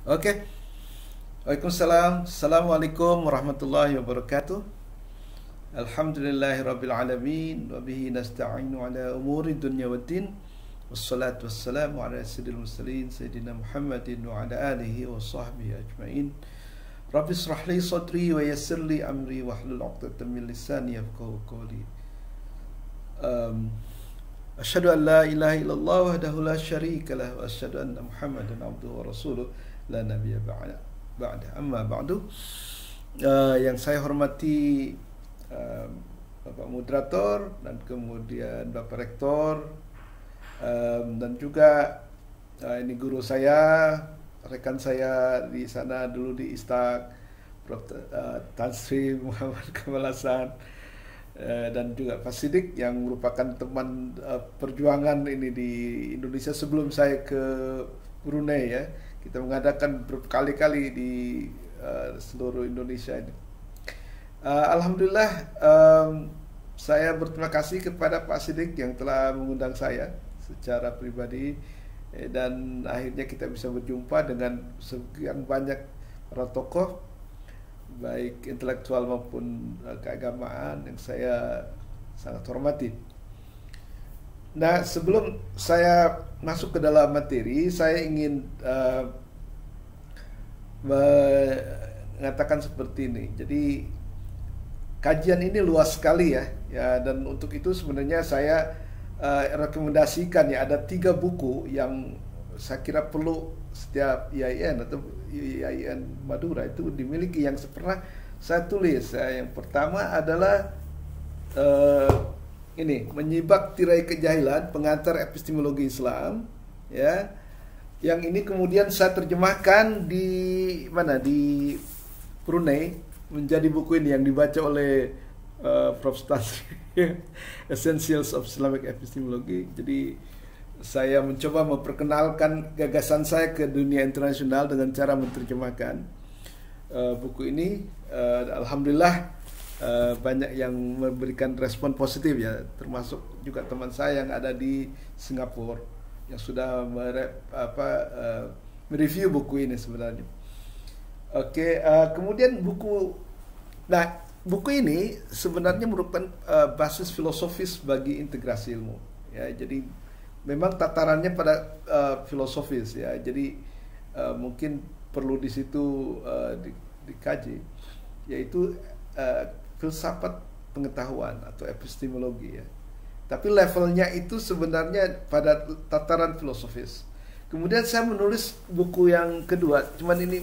Oke. Waalaikumsalam. Assalamualaikum warahmatullahi wabarakatuh. Alhamdulillahirabbil alamin wa bihi nasta'inu ala umuri dunya waddin. Wassalatu wassalamu ala sayyidil mursalin sayyidina Muhammadin wa ala alihi wa sahbihi ajmain. Rabbi israh li sadri wa yassir li amri wahlul 'uqdatam min lisani yafqahu qawli. Asyhadu an la ilaha illallah wahdahu la syarika lah wa asyhadu anna Muhammadan abduhu wa rasuluh la nabiyya ba'da. Amma ba'du. Yang saya hormati Bapak Moderator dan kemudian Bapak Rektor, dan juga ini guru saya, rekan saya di sana dulu di Istak, Prof. Tan Sri Muhammad Kamal Hasan, dan juga Pak Sidik yang merupakan teman perjuangan ini di Indonesia sebelum saya ke Brunei ya. Kita mengadakan berkali-kali di seluruh Indonesia ini. Alhamdulillah, saya berterima kasih kepada Pak Sidik yang telah mengundang saya secara pribadi, dan akhirnya kita bisa berjumpa dengan sekian banyak para tokoh baik intelektual maupun keagamaan yang saya sangat hormati. Nah, sebelum saya masuk ke dalam materi, saya ingin mengatakan seperti ini. Jadi kajian ini luas sekali ya, dan untuk itu sebenarnya saya rekomendasikan ya, ada 3 buku yang saya kira perlu setiap IAIN atau IAIN Madura itu dimiliki, yang pernah saya tulis. Yang pertama adalah ini, Menyibak Tirai Kejahilan, Pengantar Epistemologi Islam ya. Yang ini kemudian saya terjemahkan di mana, di Brunei, menjadi buku ini yang dibaca oleh Prof. Tasri, Essentials of Islamic Epistemology. Jadi saya mencoba memperkenalkan gagasan saya ke dunia internasional dengan cara menerjemahkan buku ini. Alhamdulillah banyak yang memberikan respon positif ya, termasuk juga teman saya yang ada di Singapura yang sudah mereview buku ini sebenarnya. Oke, kemudian buku ini sebenarnya merupakan basis filosofis bagi integrasi ilmu ya. Jadi memang tatarannya pada filosofis ya. Jadi mungkin perlu di situ dikaji, yaitu filsafat pengetahuan atau epistemologi ya. Tapi levelnya itu sebenarnya pada tataran filosofis. Kemudian saya menulis buku yang kedua, cuman ini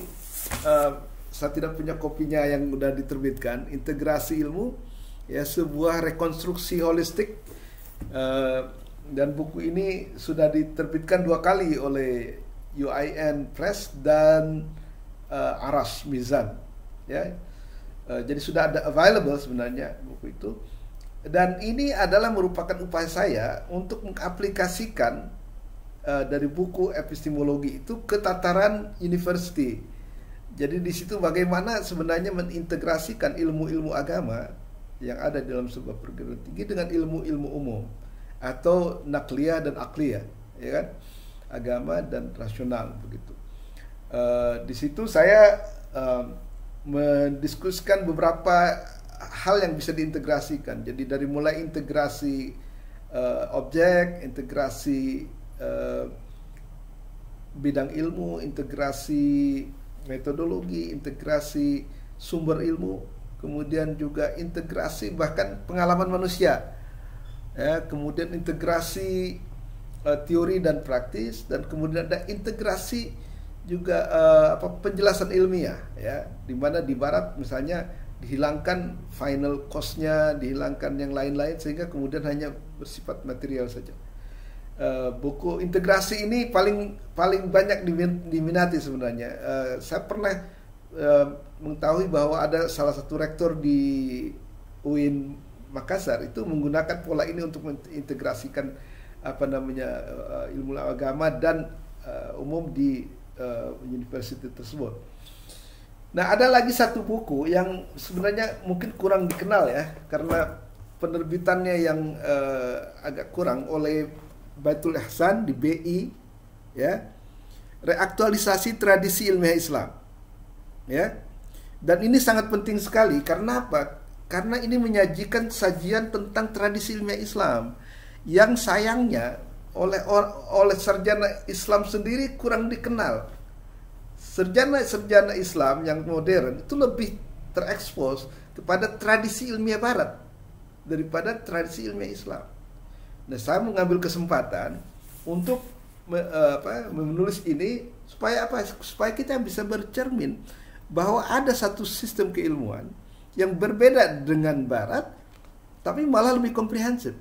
saya tidak punya kopinya yang sudah diterbitkan, Integrasi Ilmu ya, sebuah rekonstruksi holistik, dan buku ini sudah diterbitkan 2 kali oleh UIN Press dan Aras Mizan ya. Jadi sudah ada available sebenarnya buku itu, dan ini adalah merupakan upaya saya untuk mengaplikasikan dari buku epistemologi itu ke tataran university. Jadi di situ bagaimana sebenarnya mengintegrasikan ilmu-ilmu agama yang ada dalam sebuah perguruan tinggi dengan ilmu-ilmu umum atau nakliyah dan akliyah, ya kan, agama dan rasional begitu. Di situ saya mendiskusikan beberapa hal yang bisa diintegrasikan. Jadi dari mulai integrasi objek, integrasi bidang ilmu, integrasi metodologi, integrasi sumber ilmu, kemudian juga integrasi bahkan pengalaman manusia ya, kemudian integrasi teori dan praktis, dan kemudian ada integrasi juga penjelasan ilmiah ya, di mana di barat misalnya dihilangkan final cost-nya, dihilangkan yang lain-lain sehingga kemudian hanya bersifat material saja. Buku integrasi ini paling banyak diminati sebenarnya. Saya pernah mengetahui bahwa ada salah satu rektor di UIN Makassar itu menggunakan pola ini untuk mengintegrasikan ilmu agama dan umum di university tersebut. Nah, ada lagi satu buku yang sebenarnya mungkin kurang dikenal ya, karena penerbitannya yang agak kurang, oleh Baitul Ihsan di BI ya. reaktualisasi tradisi ilmiah Islam. Ya. Dan ini sangat penting sekali karena apa? Karena ini menyajikan sajian tentang tradisi ilmiah Islam yang sayangnya oleh sarjana Islam sendiri kurang dikenal. Sarjana Islam yang modern itu lebih terekspos kepada tradisi ilmiah Barat daripada tradisi ilmiah Islam. Nah, saya mengambil kesempatan untuk menulis ini supaya apa? Supaya kita bisa bercermin bahwa ada satu sistem keilmuan yang berbeda dengan Barat, tapi malah lebih komprehensif,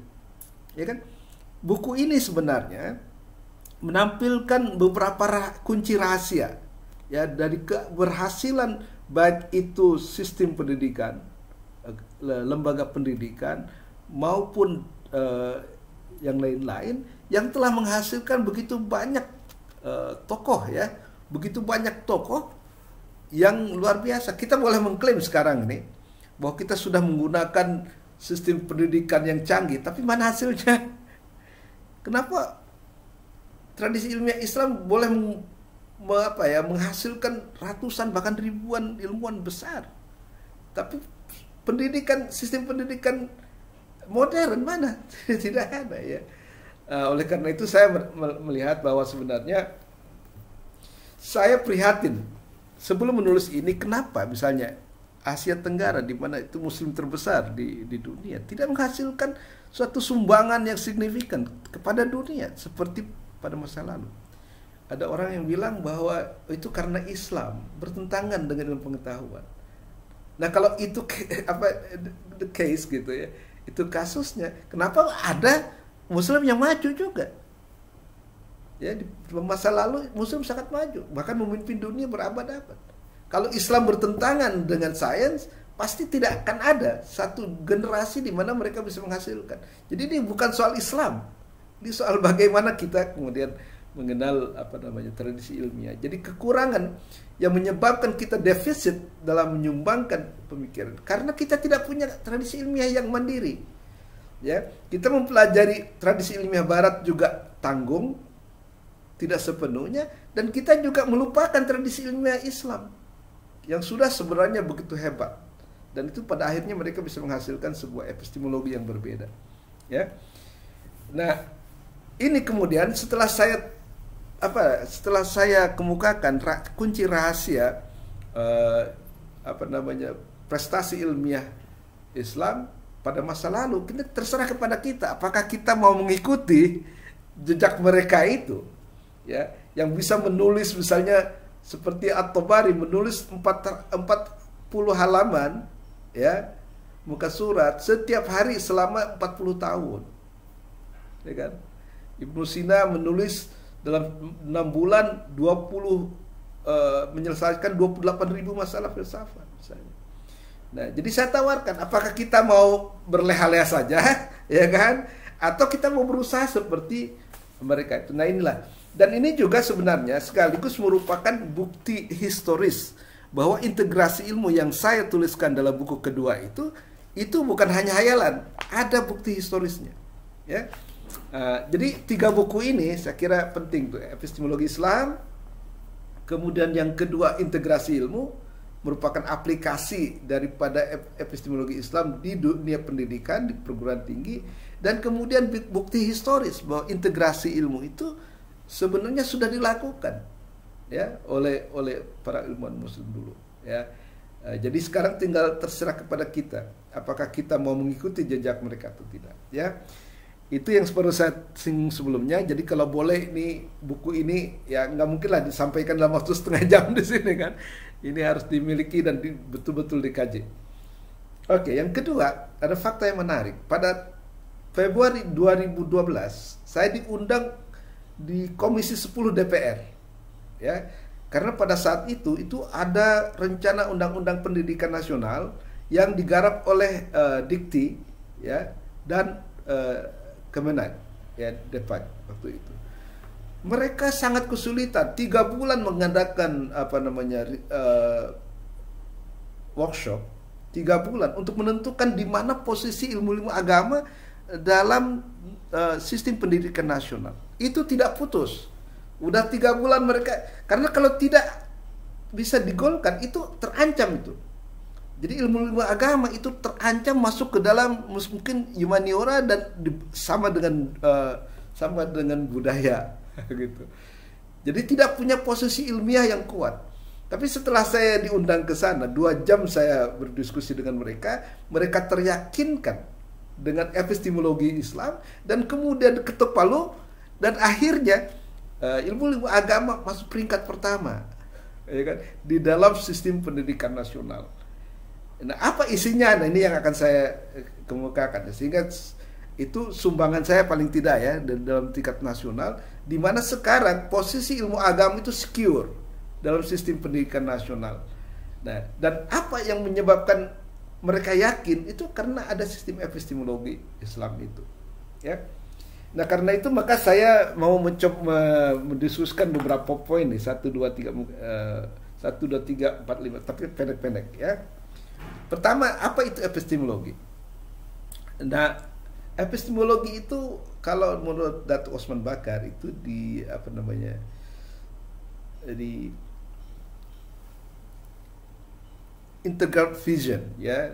ya kan? Buku ini sebenarnya menampilkan beberapa kunci rahasia, ya, dari keberhasilan baik itu sistem pendidikan, lembaga pendidikan maupun yang lain-lain yang telah menghasilkan begitu banyak tokoh, ya, begitu banyak tokoh yang luar biasa. Kita boleh mengklaim sekarang ini bahwa kita sudah menggunakan sistem pendidikan yang canggih, tapi mana hasilnya? Kenapa tradisi ilmiah Islam boleh menghasilkan ratusan bahkan ribuan ilmuwan besar, tapi sistem pendidikan modern mana? Tidak ada, ya. Oleh karena itu saya melihat bahwa sebenarnya saya prihatin sebelum menulis ini, kenapa misalnya Asia Tenggara, di mana itu muslim terbesar di dunia, tidak menghasilkan suatu sumbangan yang signifikan kepada dunia seperti pada masa lalu. Ada orang yang bilang bahwa itu karena Islam bertentangan dengan ilmu pengetahuan. Nah, kalau itu the case gitu, ya, itu kasusnya, kenapa ada muslim yang maju juga? Ya, di masa lalu muslim sangat maju, bahkan memimpin dunia berabad-abad. Kalau Islam bertentangan dengan sains, pasti tidak akan ada satu generasi di mana mereka bisa menghasilkan. Jadi ini bukan soal Islam, ini soal bagaimana kita kemudian mengenal tradisi ilmiah. Jadi kekurangan yang menyebabkan kita defisit dalam menyumbangkan pemikiran karena kita tidak punya tradisi ilmiah yang mandiri. Ya, kita mempelajari tradisi ilmiah Barat juga tanggung, tidak sepenuhnya, dan kita juga melupakan tradisi ilmiah Islam yang sudah sebenarnya begitu hebat, dan itu pada akhirnya mereka bisa menghasilkan sebuah epistemologi yang berbeda, ya. Nah, ini kemudian setelah saya kemukakan kunci rahasia prestasi ilmiah Islam pada masa lalu, kita terserah kepada kita apakah kita mau mengikuti jejak mereka itu, ya, yang bisa menulis misalnya seperti At-Tabari menulis 40 halaman, ya, muka surat setiap hari selama 40 tahun, ya kan? Ibnu Sina menulis dalam 6 bulan menyelesaikan 28.000 masalah filsafat misalnya. Nah, jadi saya tawarkan, apakah kita mau berleha-leha saja, ya kan? Atau kita mau berusaha seperti mereka itu. Nah, inilah. Dan ini juga sebenarnya sekaligus merupakan bukti historis bahwa integrasi ilmu yang saya tuliskan dalam buku kedua itu bukan hanya hayalan, ada bukti historisnya, ya. Jadi 3 buku ini saya kira penting tuh, epistemologi Islam, kemudian yang kedua integrasi ilmu, merupakan aplikasi daripada epistemologi Islam di dunia pendidikan, di perguruan tinggi, dan kemudian bukti historis bahwa integrasi ilmu itu sebenarnya sudah dilakukan, ya, oleh para ilmuwan muslim dulu, ya. Jadi sekarang tinggal terserah kepada kita apakah kita mau mengikuti jejak mereka atau tidak, ya. Itu yang perlu saya singgung sebelumnya. Jadi kalau boleh, ini buku ini ya nggak mungkin lah disampaikan dalam waktu setengah jam di sini kan. Ini harus dimiliki dan betul-betul dikaji. Oke, yang kedua, ada fakta yang menarik. Pada Februari 2012 saya diundang di Komisi 10 DPR, ya, karena pada saat itu ada rencana undang-undang pendidikan nasional yang digarap oleh Dikti, ya, dan Kemenag, ya, Depak waktu itu. Mereka sangat kesulitan 3 bulan mengadakan workshop 3 bulan untuk menentukan di mana posisi ilmu-ilmu agama dalam sistem pendidikan nasional. Itu tidak putus. Udah 3 bulan mereka, karena kalau tidak bisa digolkan itu terancam itu. Jadi ilmu agama itu terancam masuk ke dalam mungkin humaniora dan sama dengan budaya gitu. Jadi tidak punya posisi ilmiah yang kuat. Tapi setelah saya diundang ke sana, 2 jam saya berdiskusi dengan mereka, mereka teryakinkan dengan epistemologi Islam dan kemudian ketok palu dan akhirnya ilmu agama masuk peringkat pertama, ya kan, di dalam sistem pendidikan nasional. Nah, apa isinya? Nah, ini yang akan saya kemukakan. Sehingga itu sumbangan saya paling tidak ya dalam tingkat nasional, di mana sekarang posisi ilmu agama itu secure dalam sistem pendidikan nasional. Nah, dan apa yang menyebabkan mereka yakin itu karena ada sistem epistemologi Islam itu, ya. Nah, karena itu maka saya mau mencoba mendiskusikan beberapa poin nih, 1 2 3 4 5, tapi pendek-pendek ya. Pertama, apa itu epistemologi? Nah, epistemologi itu kalau menurut Datuk Osman Bakar itu di integral vision ya,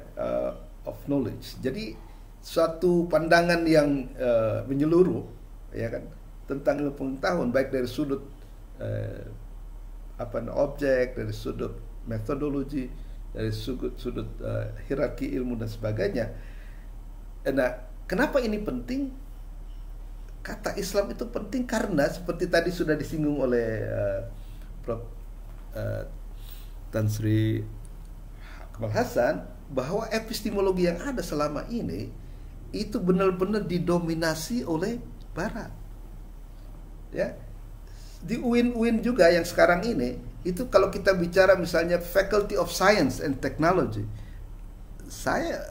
of knowledge. Jadi suatu pandangan yang menyeluruh ya kan tentang ilmu pengetahuan, baik dari sudut objek, dari sudut metodologi, dari sudut hierarki ilmu dan sebagainya. Nah, kenapa ini penting? Kata Islam itu penting karena seperti tadi sudah disinggung oleh Prof. Tan Sri Kamal Hasan, bahwa epistemologi yang ada selama ini itu benar-benar didominasi oleh Barat. Ya, di UIN juga yang sekarang ini, itu kalau kita bicara misalnya Faculty of Science and Technology, saya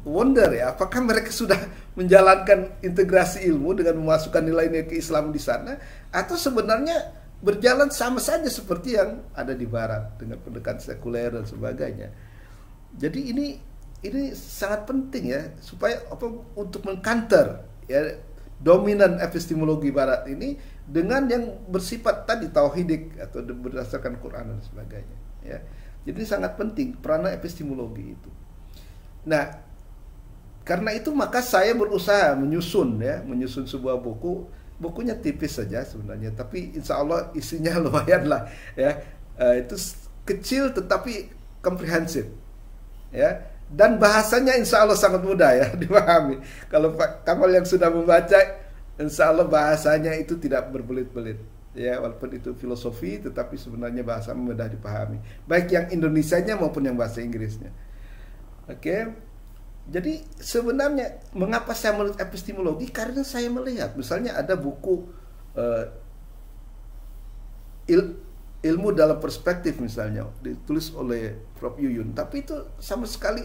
wonder ya, apakah mereka sudah menjalankan integrasi ilmu dengan memasukkan nilai-nilai keislaman di sana, atau sebenarnya berjalan sama saja seperti yang ada di Barat dengan pendekatan sekuler dan sebagainya. Jadi ini sangat penting ya, supaya untuk mengcounter ya dominan epistemologi Barat ini dengan yang bersifat tadi tauhidik atau berdasarkan Quran dan sebagainya ya. Jadi sangat penting peranan epistemologi itu. Nah, karena itu maka saya berusaha menyusun sebuah buku. Bukunya tipis saja sebenarnya, tapi insya Allah isinya lumayan lah ya. Itu kecil tetapi komprehensif ya, dan bahasanya insya Allah sangat mudah ya dipahami. Kalau Pak Kamal yang sudah membaca, insya Allah bahasanya itu tidak berbelit-belit ya, walaupun itu filosofi tetapi sebenarnya bahasa mudah dipahami, baik yang Indonesianya maupun yang bahasa Inggrisnya. Oke. Jadi sebenarnya mengapa saya menurut epistemologi? Karena saya melihat misalnya ada buku ilmu dalam perspektif misalnya, ditulis oleh Prof. Yuyun, tapi itu sama sekali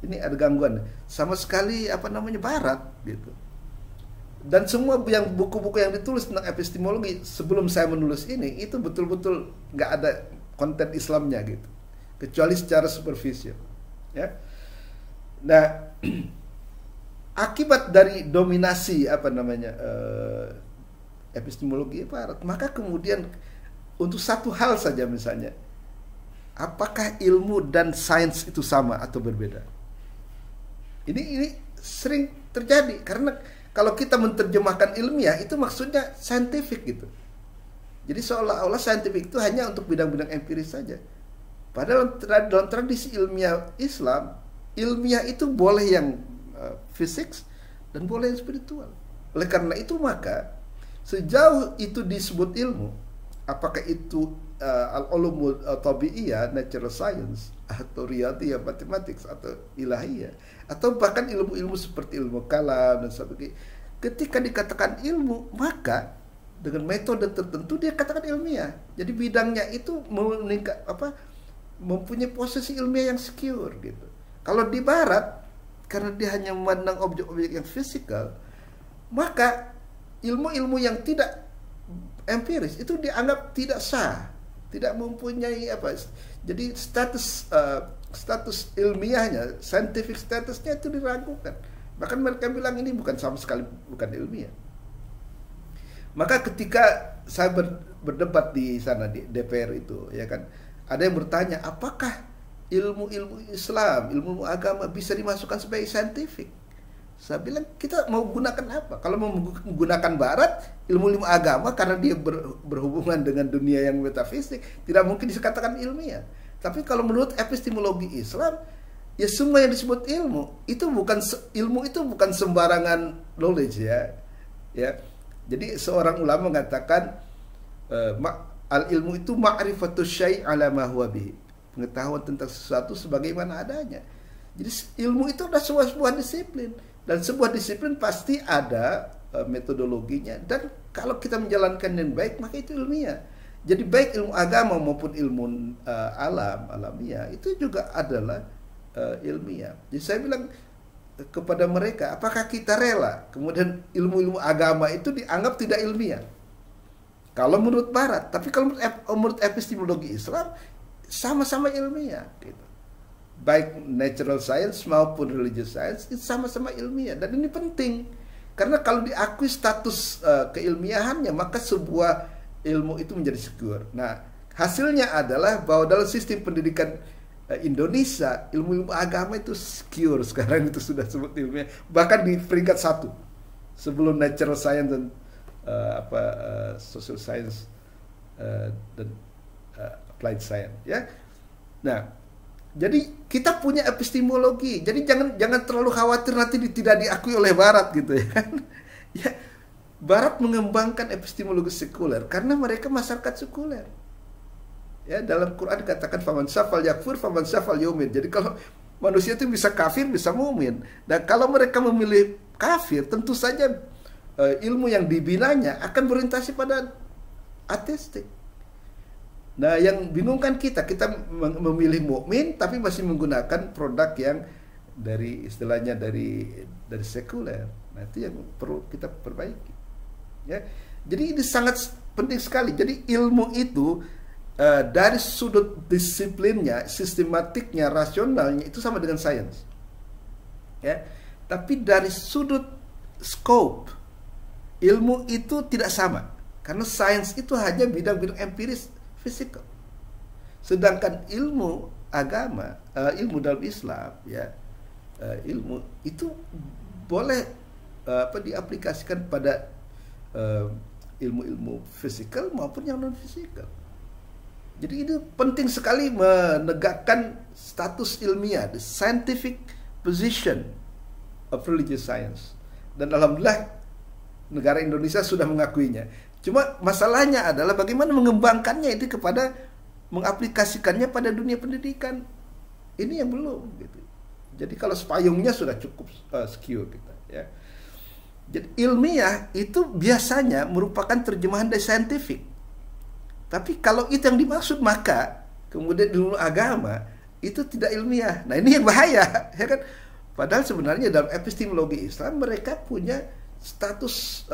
ini ada gangguan, sama sekali Barat gitu. Dan semua yang buku-buku yang ditulis tentang epistemologi sebelum saya menulis ini itu betul-betul nggak ada konten Islamnya gitu, kecuali secara superficial ya. Nah, akibat dari dominasi epistemologi Barat, maka kemudian untuk satu hal saja misalnya, apakah ilmu dan sains itu sama atau berbeda? Ini sering terjadi karena kalau kita menerjemahkan ilmiah itu maksudnya scientific gitu. Jadi seolah-olah scientific itu hanya untuk bidang-bidang empiris saja. Padahal dalam tradisi ilmiah Islam, ilmiah itu boleh yang fisik dan boleh yang spiritual. Oleh karena itu maka sejauh itu disebut ilmu, apakah itu al-ulumul tabi'iyah, natural science, atau riyadhiyah, mathematics, atau ilahiyah, atau bahkan ilmu-ilmu seperti ilmu kalam dan sebagainya, ketika dikatakan ilmu maka dengan metode tertentu dia katakan ilmiah. Jadi bidangnya itu mempunyai posisi ilmiah yang secure gitu. Kalau di Barat, karena dia hanya memandang objek-objek yang fisikal, maka ilmu-ilmu yang tidak empiris itu dianggap tidak sah, tidak mempunyai jadi status ilmiahnya, scientific statusnya itu diragukan. Bahkan mereka bilang ini sama sekali bukan ilmiah. Maka ketika saya berdebat di sana di DPR itu, ya kan. Ada yang bertanya, apakah ilmu-ilmu Islam, ilmu agama bisa dimasukkan sebagai scientific? Saya bilang, kita mau gunakan apa? Kalau mau menggunakan Barat, ilmu-ilmu agama karena dia berhubungan dengan dunia yang metafisik, tidak mungkin dikatakan ilmiah. Tapi kalau menurut epistemologi Islam, ya semua yang disebut ilmu itu bukan sembarangan knowledge, ya. Ya. Jadi seorang ulama mengatakan al ilmu itu ma'rifatus syai' ala ma huwa bihi. Pengetahuan tentang sesuatu sebagaimana adanya. Jadi ilmu itu adalah sebuah disiplin, dan sebuah disiplin pasti ada metodologinya, dan kalau kita menjalankan dengan baik maka itu ilmiah. Jadi baik ilmu agama maupun ilmu alamiah itu juga adalah ilmiah. Jadi saya bilang kepada mereka, apakah kita rela kemudian ilmu-ilmu agama itu dianggap tidak ilmiah? Kalau menurut Barat, tapi kalau menurut epistemologi Islam sama-sama ilmiah, gitu. Baik natural science maupun religious science itu sama-sama ilmiah, dan ini penting karena kalau diakui status keilmiahannya maka sebuah ilmu itu menjadi secure. Nah, hasilnya adalah bahwa dalam sistem pendidikan Indonesia ilmu-ilmu agama itu secure sekarang, itu sudah sebut ilmiah, bahkan di peringkat 1 sebelum natural science dan social science dan applied science, ya. Nah, jadi kita punya epistemologi. Jadi jangan terlalu khawatir nanti tidak diakui oleh Barat, gitu ya kan. Ya, Barat mengembangkan epistemologi sekuler karena mereka masyarakat sekuler. Ya, dalam Quran dikatakan faman syafal yakfur faman syafal yumin. Jadi kalau manusia itu bisa kafir, bisa mumin. Dan kalau mereka memilih kafir, tentu saja ilmu yang dibinanya akan berorientasi pada ateistik. Nah, yang bingung kan kita memilih mukmin tapi masih menggunakan produk yang istilahnya dari sekuler. Nah, itu yang perlu kita perbaiki. Ya. Jadi ini sangat penting sekali. Jadi ilmu itu dari sudut disiplinnya, sistematiknya, rasionalnya itu sama dengan sains. Ya. Tapi dari sudut scope ilmu itu tidak sama. Karena sains itu hanya bidang-bidang empiris, fisikal. Sedangkan ilmu agama, ilmu dalam Islam, ya, ilmu itu boleh diaplikasikan pada ilmu-ilmu fisikal maupun yang non fisikal. Jadi itu penting sekali menegakkan status ilmiah, the scientific position of religious science. Dan alhamdulillah negara Indonesia sudah mengakuinya. Cuma masalahnya adalah bagaimana mengembangkannya itu kepada mengaplikasikannya pada dunia pendidikan. Ini yang belum, gitu. Jadi kalau payungnya sudah cukup secure kita, ya. Jadi ilmiah itu biasanya merupakan terjemahan dari scientific. Tapi kalau itu yang dimaksud maka kemudian ilmu agama itu tidak ilmiah. Nah, ini yang bahaya, ya kan? Padahal sebenarnya dalam epistemologi Islam mereka punya status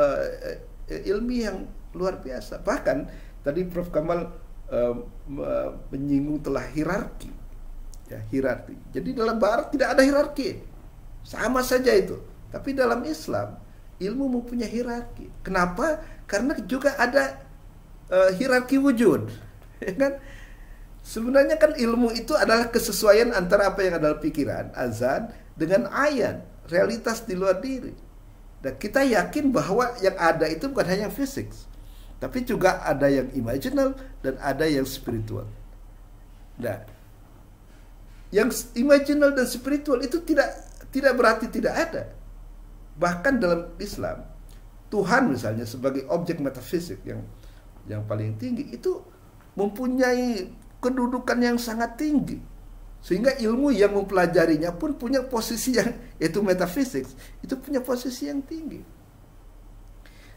ilmiah yang luar biasa. Bahkan tadi Prof. Kamal menyinggung telah hierarki, ya, hierarki. Jadi dalam Barat tidak ada hierarki, sama saja itu. Tapi dalam Islam ilmu mempunyai hierarki. Kenapa? Karena juga ada hierarki wujud, ya kan? Sebenarnya kan ilmu itu adalah kesesuaian antara apa yang ada dalam pikiran, azan, dengan ayan, realitas di luar diri. Dan kita yakin bahwa yang ada itu bukan hanya fisik, tapi juga ada yang imaginal dan ada yang spiritual. Nah, yang imaginal dan spiritual itu tidak berarti tidak ada. Bahkan dalam Islam, Tuhan misalnya sebagai objek metafisik yang paling tinggi itu mempunyai kedudukan yang sangat tinggi. Sehingga ilmu yang mempelajarinya pun punya posisi yang, yaitu metafisik, itu punya posisi yang tinggi.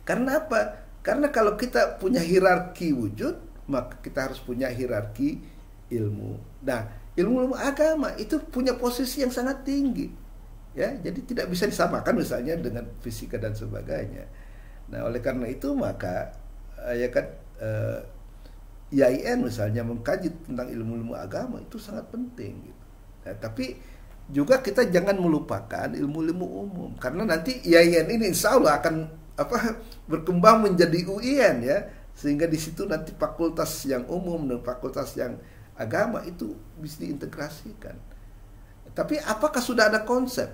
Karena apa? Karena kalau kita punya hierarki wujud, maka kita harus punya hierarki ilmu. Nah, ilmu agama itu punya posisi yang sangat tinggi. Ya, jadi tidak bisa disamakan misalnya dengan fisika dan sebagainya. Nah, oleh karena itu maka ya kan IAIN misalnya mengkaji tentang ilmu-ilmu agama itu sangat penting, gitu. Nah, tapi juga kita jangan melupakan ilmu-ilmu umum, karena nanti IAIN ini insya Allah akan berkembang menjadi UIN, ya, Sehingga di situ nanti fakultas yang umum dan fakultas yang agama itu bisa diintegrasikan. Tapi apakah sudah ada konsep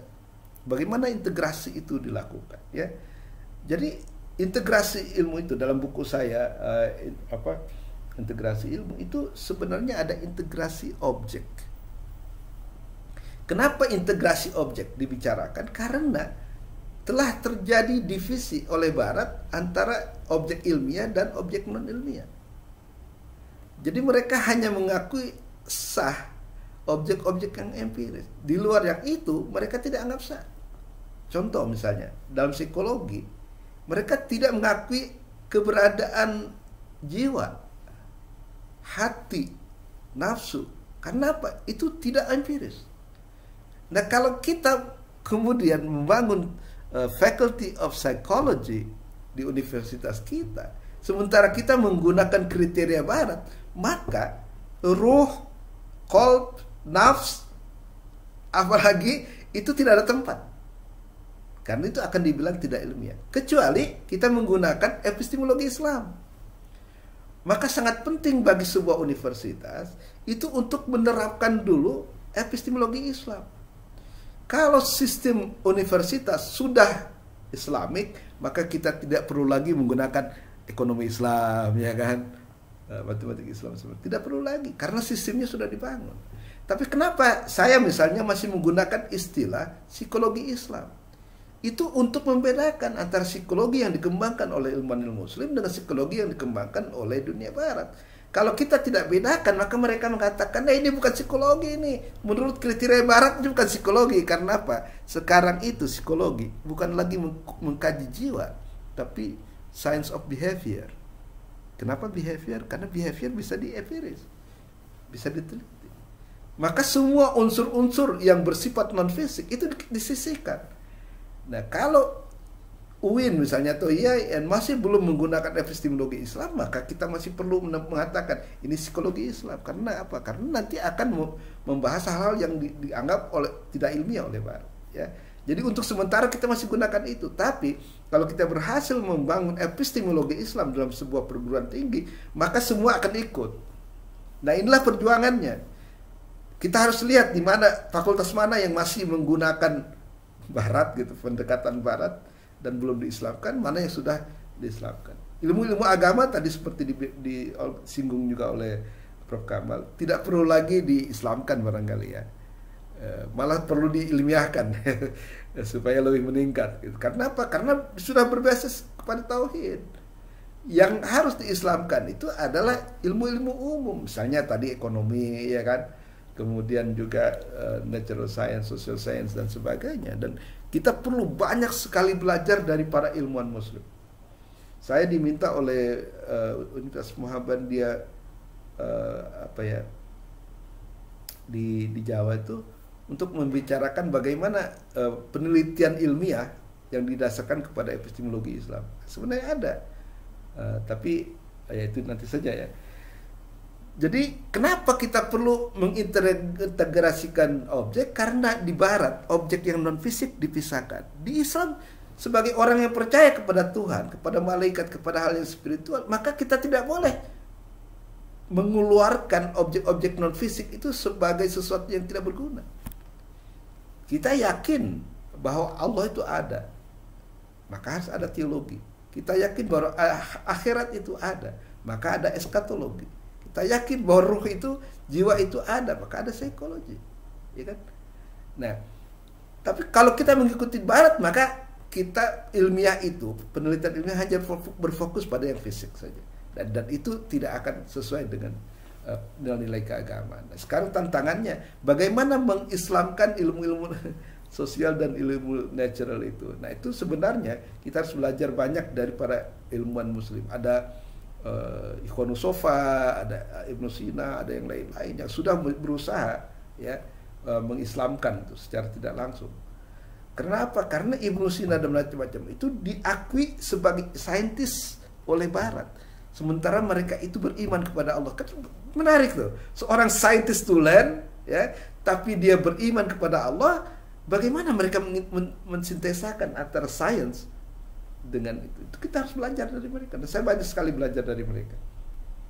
bagaimana integrasi itu dilakukan, ya? Jadi integrasi ilmu itu dalam buku saya integrasi ilmu itu sebenarnya ada integrasi objek. Kenapa integrasi objek dibicarakan? Karena telah terjadi divisi oleh Barat antara objek ilmiah dan objek non-ilmiah. Jadi mereka hanya mengakui sah objek-objek yang empiris. Di luar yang itu, mereka tidak anggap sah. Contoh misalnya, dalam psikologi, mereka tidak mengakui keberadaan jiwa, hati, nafsu. Karena apa? Itu tidak empiris. Nah, kalau kita kemudian membangun Faculty of Psychology di universitas kita, sementara kita menggunakan kriteria Barat, maka ruh, qalb, nafs, apalagi itu tidak ada tempat. Karena itu akan dibilang tidak ilmiah. Kecuali kita menggunakan epistemologi Islam. Maka sangat penting bagi sebuah universitas itu untuk menerapkan dulu epistemologi Islam. Kalau sistem universitas sudah Islamik, maka kita tidak perlu lagi menggunakan ekonomi Islam, ya kan, matematik Islam, tidak perlu lagi karena sistemnya sudah dibangun. Tapi kenapa saya misalnya masih menggunakan istilah psikologi Islam? Itu untuk membedakan antara psikologi yang dikembangkan oleh ilmuwan Muslim dengan psikologi yang dikembangkan oleh dunia Barat. Kalau kita tidak bedakan, maka mereka mengatakan, nah ini bukan psikologi ini. Menurut kriteria Barat ini bukan psikologi. Karena apa? Sekarang itu psikologi bukan lagi mengkaji jiwa, tapi science of behavior. Kenapa behavior? Karena behavior bisa di-empiris, bisa diteliti. Maka semua unsur-unsur yang bersifat non-fisik itu disisihkan. Nah, kalau UIN misalnya atau IAIN masih belum menggunakan epistemologi Islam, maka kita masih perlu mengatakan ini psikologi Islam. Karena apa? Karena nanti akan membahas hal-hal yang dianggap tidak ilmiah oleh Barat, ya. Jadi untuk sementara kita masih gunakan itu. Tapi kalau kita berhasil membangun epistemologi Islam dalam sebuah perguruan tinggi, maka semua akan ikut. Nah, inilah perjuangannya. Kita harus lihat di mana fakultas mana yang masih menggunakan Barat gitu, pendekatan Barat, dan belum diislamkan, mana yang sudah diislamkan. Ilmu-ilmu agama tadi seperti disinggung juga oleh Prof. Kamal, tidak perlu lagi diislamkan barangkali, ya. Malah perlu diilmiahkan supaya lebih meningkat. Karena apa? Karena sudah berbasis kepada tauhid. Yang harus diislamkan itu adalah ilmu-ilmu umum, misalnya tadi ekonomi, ya kan, kemudian juga natural science, social science dan sebagainya. Dan kita perlu banyak sekali belajar dari para ilmuwan Muslim. Saya diminta oleh Universitas Muhammadiyah di Jawa itu untuk membicarakan bagaimana penelitian ilmiah yang didasarkan kepada epistemologi Islam. Sebenarnya ada, tapi ya itu nanti saja, ya. Jadi kenapa kita perlu mengintegrasikan objek? Karena di Barat objek yang non fisik dipisahkan. Di Islam sebagai orang yang percaya kepada Tuhan, kepada malaikat, kepada hal yang spiritual, maka kita tidak boleh mengeluarkan objek-objek non fisik itu sebagai sesuatu yang tidak berguna. Kita yakin bahwa Allah itu ada, maka harus ada teologi. Kita yakin bahwa akhirat itu ada, maka ada eskatologi. Kita yakin bahwa ruh itu, jiwa itu ada, maka ada psikologi, ya kan? Nah, tapi kalau kita mengikuti Barat, maka kita ilmiah itu, penelitian ilmiah hanya berfokus pada yang fisik saja, dan itu tidak akan sesuai dengan nilai keagamaan. Nah, sekarang tantangannya bagaimana mengislamkan ilmu-ilmu sosial dan ilmu natural itu. Nah, itu sebenarnya kita harus belajar banyak dari para ilmuwan Muslim. Ada Ikhwanus Sofa, ada Ibnu Sina, ada yang lain-lain yang sudah berusaha, ya, mengislamkan itu secara tidak langsung. Kenapa? Karena Ibnu Sina dan macam-macam itu diakui sebagai saintis oleh Barat, sementara mereka itu beriman kepada Allah. Kan menarik tuh, seorang saintis tulen, ya, tapi dia beriman kepada Allah. Bagaimana mereka mensintesakan antara sains dengan itu kita harus belajar dari mereka. Dan saya banyak sekali belajar dari mereka.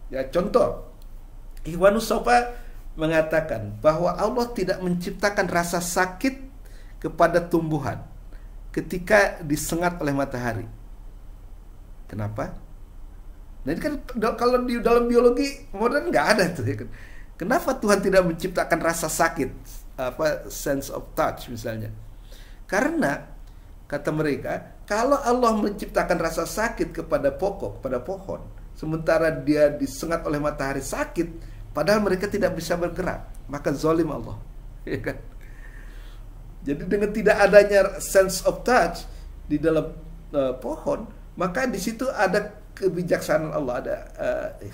Ya, contoh, Ikhwanus Sofa mengatakan bahwa Allah tidak menciptakan rasa sakit kepada tumbuhan ketika disengat oleh matahari. Kenapa? Nah, ini kan kalau di dalam biologi modern nggak ada tuh, ya kan? Kenapa Tuhan tidak menciptakan rasa sakit, sense of touch misalnya? Karena kata mereka, kalau Allah menciptakan rasa sakit kepada pokok, kepada pohon, sementara dia disengat oleh matahari sakit, padahal mereka tidak bisa bergerak, maka zalim Allah, ya kan? Jadi dengan tidak adanya sense of touch di dalam pohon, maka di situ ada kebijaksanaan Allah, ada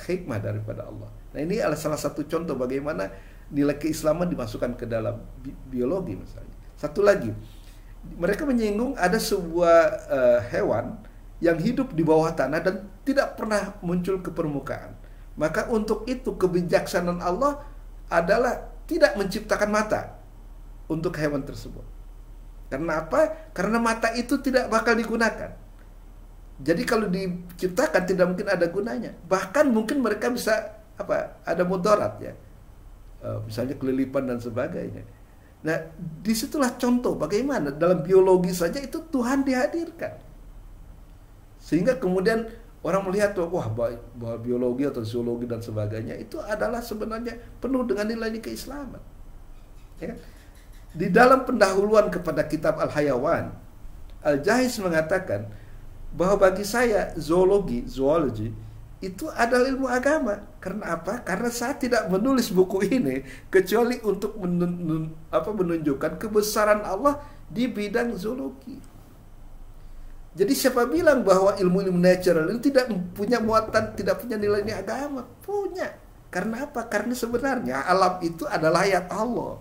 hikmah daripada Allah. Nah, ini adalah salah satu contoh bagaimana nilai keislaman dimasukkan ke dalam biologi misalnya. Satu lagi, mereka menyinggung ada sebuah hewan yang hidup di bawah tanah dan tidak pernah muncul ke permukaan. Maka untuk itu kebijaksanaan Allah adalah tidak menciptakan mata untuk hewan tersebut. Karena apa? Karena mata itu tidak bakal digunakan. Jadi kalau diciptakan tidak mungkin ada gunanya. Bahkan mungkin mereka bisa ada mudarat ya. Misalnya kelilipan dan sebagainya. Nah, disitulah contoh bagaimana dalam biologi saja itu Tuhan dihadirkan. Sehingga kemudian orang melihat wah, bahwa biologi atau zoologi dan sebagainya itu adalah sebenarnya penuh dengan nilai keislaman. Ya. Di dalam pendahuluan kepada kitab Al-Hayawan, Al-Jahiz mengatakan bahwa bagi saya zoologi itu adalah ilmu agama. Karena apa? Karena saya tidak menulis buku ini kecuali untuk menunjukkan kebesaran Allah di bidang zoologi. Jadi siapa bilang bahwa ilmu-ilmu natural itu tidak punya muatan, tidak punya nilai agama? Punya. Karena apa? Karena sebenarnya alam itu adalah ayat Allah.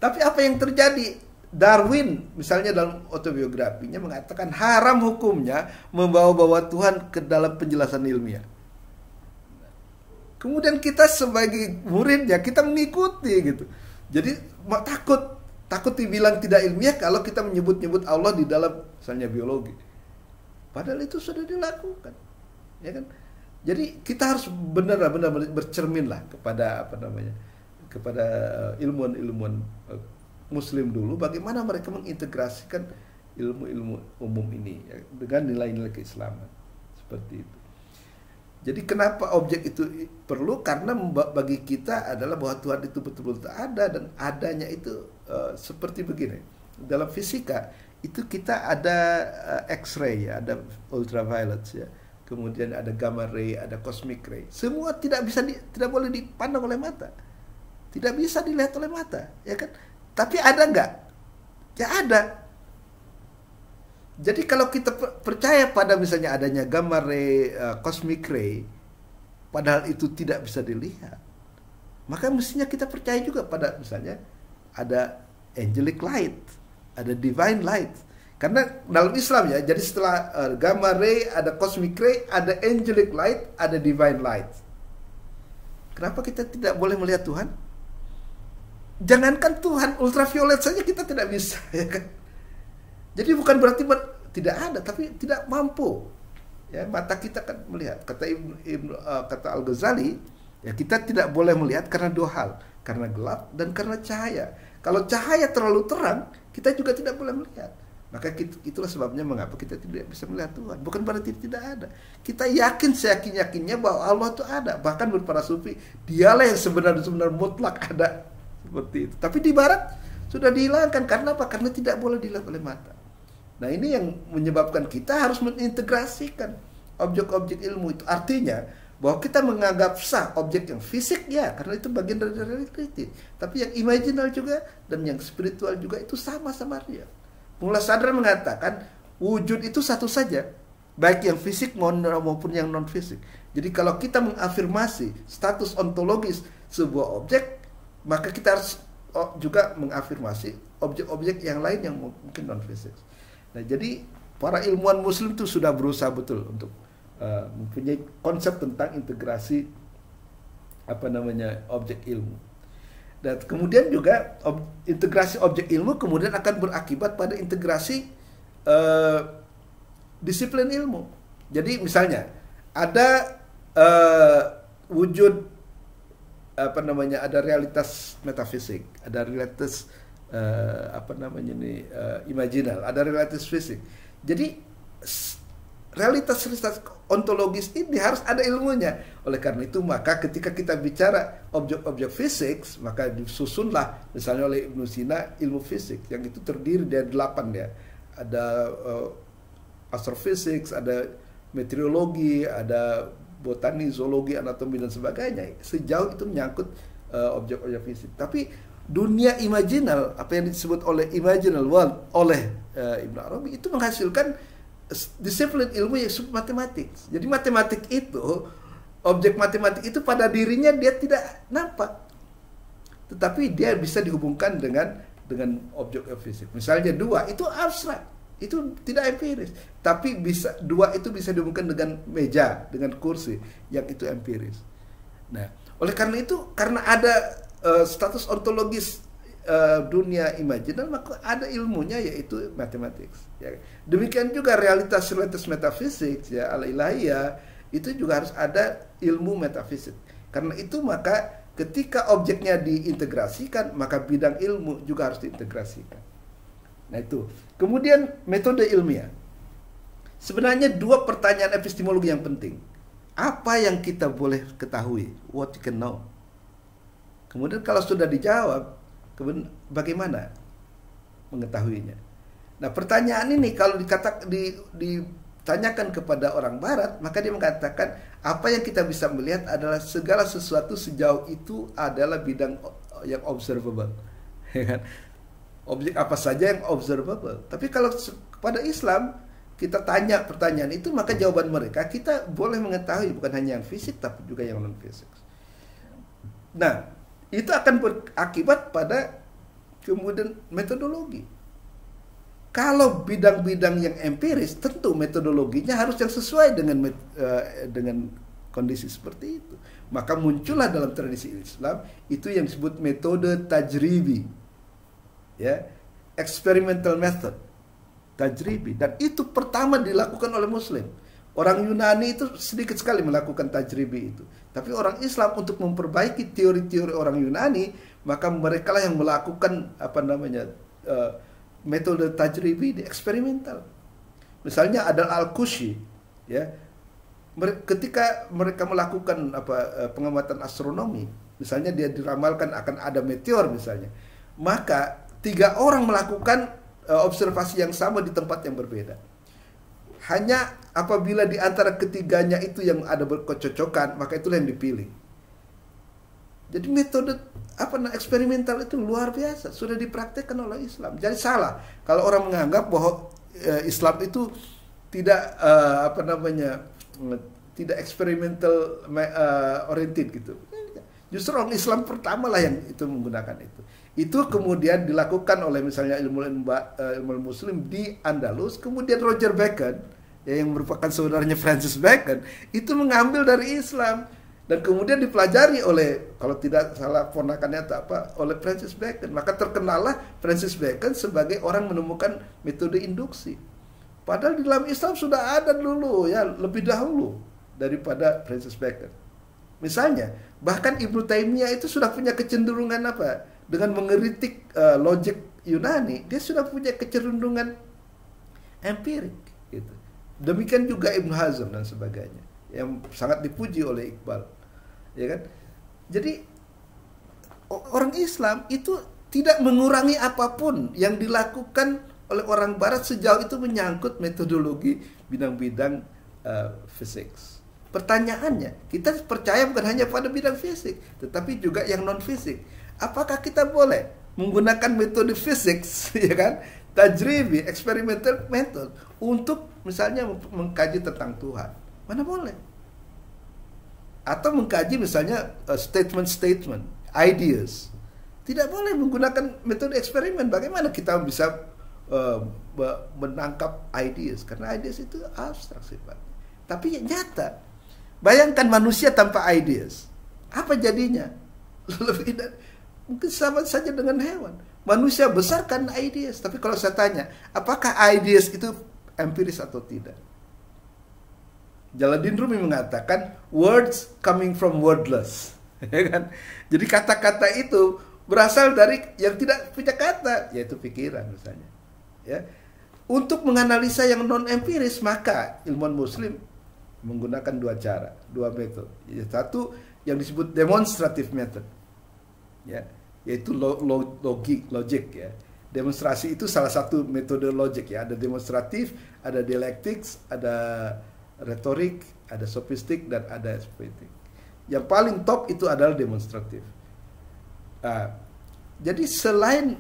Tapi apa yang terjadi? Darwin misalnya dalam autobiografinya mengatakan haram hukumnya membawa-bawa Tuhan ke dalam penjelasan ilmiah. Kemudian kita sebagai muridnya kita mengikuti gitu. Jadi takut dibilang tidak ilmiah kalau kita menyebut-nyebut Allah di dalam misalnya biologi. Padahal itu sudah dilakukan. Ya kan? Jadi kita harus benar-benar bercerminlah kepada kepada ilmuwan-ilmuwan Muslim dulu bagaimana mereka mengintegrasikan ilmu-ilmu umum ini ya, dengan nilai-nilai keislaman seperti itu. Jadi kenapa objek itu perlu? Karena bagi kita adalah bahwa Tuhan itu betul-betul ada, dan adanya itu seperti begini. Dalam fisika itu kita ada X-ray ya, ada ultraviolet ya. Kemudian ada gamma ray, ada cosmic ray. Semua tidak boleh dipandang oleh mata. Tidak bisa dilihat oleh mata, ya kan? Tapi ada nggak? Ya ada. Jadi kalau kita percaya pada misalnya adanya gamma ray, cosmic ray, padahal itu tidak bisa dilihat, maka mestinya kita percaya juga pada misalnya ada angelic light, ada divine light. Karena dalam Islam ya, jadi setelah gamma ray, ada cosmic ray, ada angelic light, ada divine light. Kenapa kita tidak boleh melihat Tuhan? Jangankan Tuhan, ultraviolet saja kita tidak bisa, ya kan? Jadi bukan berarti tidak ada, tapi tidak mampu. Ya, mata kita kan melihat. Kata Al-Ghazali, ya kita tidak boleh melihat karena dua hal, karena gelap dan karena cahaya. Kalau cahaya terlalu terang, kita juga tidak boleh melihat. Maka itulah sebabnya mengapa kita tidak bisa melihat Tuhan. Bukan berarti tidak ada. Kita yakin seyakin-yakinnya bahwa Allah itu ada. Bahkan menurut para sufi, dialah yang sebenarnya mutlak ada. Seperti itu. Tapi di barat sudah dihilangkan. Karena apa? Karena tidak boleh dilihat oleh mata. Nah, ini yang menyebabkan kita harus mengintegrasikan objek-objek ilmu itu. Artinya bahwa kita menganggap sah objek yang fisik ya, karena itu bagian dari reality. Tapi yang imaginal juga dan yang spiritual juga itu sama-sama real. Mullah Sadran mengatakan wujud itu satu saja, baik yang fisik maupun yang non fisik. Jadi kalau kita mengafirmasi status ontologis sebuah objek, maka kita harus juga mengafirmasi objek-objek yang lain yang mungkin non fisik. Nah, jadi para ilmuwan Muslim itu sudah berusaha betul untuk mempunyai konsep tentang integrasi objek ilmu. Dan kemudian juga integrasi objek ilmu kemudian akan berakibat pada integrasi eh, disiplin ilmu. Jadi misalnya ada eh, wujud apa namanya, ada realitas metafisik, ada realitas apa namanya ini imaginal, ada realitas fisik. Jadi realitas ontologis ini harus ada ilmunya. Oleh karena itu maka ketika kita bicara objek-objek fisik, maka disusunlah misalnya oleh Ibnu Sina ilmu fisik yang itu terdiri dari 8 ya. Ada astrofisik, ada meteorologi, ada botani, zoologi, anatomi dan sebagainya. Sejauh itu menyangkut objek-objek fisik. Tapi dunia imaginal, apa yang disebut oleh imaginal world oleh Ibnu Arabi, itu menghasilkan disiplin ilmu yang submatematik. Jadi matematik itu, objek matematik itu pada dirinya dia tidak nampak, tetapi dia bisa dihubungkan dengan objek fisik. Misalnya 2 itu abstrak, itu tidak empiris, tapi dua itu bisa dihubungkan dengan meja, dengan kursi, yang itu empiris. Nah, oleh karena itu, karena ada status ontologis dunia imaginal, maka ada ilmunya, yaitu matematik. Ya. Demikian juga realitas metafisik, ya, al-ilahiyah, itu juga harus ada ilmu metafisik. Karena itu maka ketika objeknya diintegrasikan, maka bidang ilmu juga harus diintegrasikan. Nah itu. Kemudian metode ilmiah. Sebenarnya 2 pertanyaan epistemologi yang penting. Apa yang kita boleh ketahui? What you can know. Kemudian kalau sudah dijawab, kemudian bagaimana mengetahuinya? Nah, pertanyaan ini kalau ditanyakan kepada orang Barat, maka dia mengatakan apa yang kita bisa melihat adalah segala sesuatu sejauh itu adalah bidang yang observable. Objek apa saja yang observable. Tapi kalau kepada Islam kita tanya pertanyaan itu, maka jawaban mereka kita boleh mengetahui bukan hanya yang fisik tapi juga yang non fisik. Nah, itu akan berakibat pada kemudian metodologi. Kalau bidang-bidang yang empiris, tentu metodologinya harus yang sesuai dengan kondisi seperti itu. Maka muncullah dalam tradisi Islam itu yang disebut metode tajribi, ya, experimental method, tajribi. Dan itu pertama dilakukan oleh Muslim. Orang Yunani itu sedikit sekali melakukan tajribi itu. Tapi orang Islam untuk memperbaiki teori-teori orang Yunani, maka mereka lah yang melakukan metode tajribi di eksperimental. Misalnya ada Al-Kushi, ya. Ketika mereka melakukan pengamatan astronomi, misalnya dia diramalkan akan ada meteor misalnya, maka 3 orang melakukan observasi yang sama di tempat yang berbeda. Hanya apabila di antara ketiganya itu yang ada berkecocokan, maka itulah yang dipilih. Jadi metode eksperimental itu luar biasa, sudah dipraktekkan oleh Islam. Jadi salah kalau orang menganggap bahwa Islam itu tidak tidak eksperimental oriented gitu. Justru orang Islam pertama lah yang itu menggunakan itu. Itu kemudian dilakukan oleh misalnya ilmu Muslim di Andalus, kemudian Roger Bacon, ya, yang merupakan saudaranya Francis Bacon, itu mengambil dari Islam dan kemudian dipelajari oleh, kalau tidak salah ponakannya oleh Francis Bacon. Maka terkenallah Francis Bacon sebagai orang menemukan metode induksi. Padahal di dalam Islam sudah ada dulu, ya, lebih dahulu daripada Francis Bacon. Misalnya, bahkan Ibnu Taimiyah itu sudah punya kecenderungan dengan mengeritik logik Yunani, dia sudah punya kecenderungan empirik gitu. Demikian juga Ibnu Hazm dan sebagainya yang sangat dipuji oleh Iqbal, ya kan? Jadi orang Islam itu tidak mengurangi apapun yang dilakukan oleh orang Barat sejauh itu menyangkut metodologi bidang-bidang fisik. Pertanyaannya, kita percaya bukan hanya pada bidang fisik, tetapi juga yang non fisik. Apakah kita boleh menggunakan metode fisik, ya kan, tajribi, experimental method untuk misalnya mengkaji tentang Tuhan? Mana boleh? Atau mengkaji misalnya statement-statement, ideas. Tidak boleh menggunakan metode eksperimen. Bagaimana kita bisa menangkap ideas? Karena ideas itu abstrak sifatnya. Tapi nyata. Bayangkan manusia tanpa ideas. Apa jadinya? mungkin sama saja dengan hewan. Manusia besar kan ideas, tapi kalau saya tanya, apakah ideas itu empiris atau tidak? Jalaluddin Rumi mengatakan words coming from wordless, ya kan? Jadi kata-kata itu berasal dari yang tidak punya kata, yaitu pikiran misalnya. Ya, untuk menganalisa yang non empiris maka ilmuwan Muslim menggunakan dua cara, dua metode. Satu yang disebut demonstrative method, ya, yaitu logik ya. Demonstrasi itu salah satu metode logik ya. Ada demonstratif, ada dialektiks, ada retorik, ada sofistik, dan ada poetik. Yang paling top itu adalah demonstratif. Jadi selain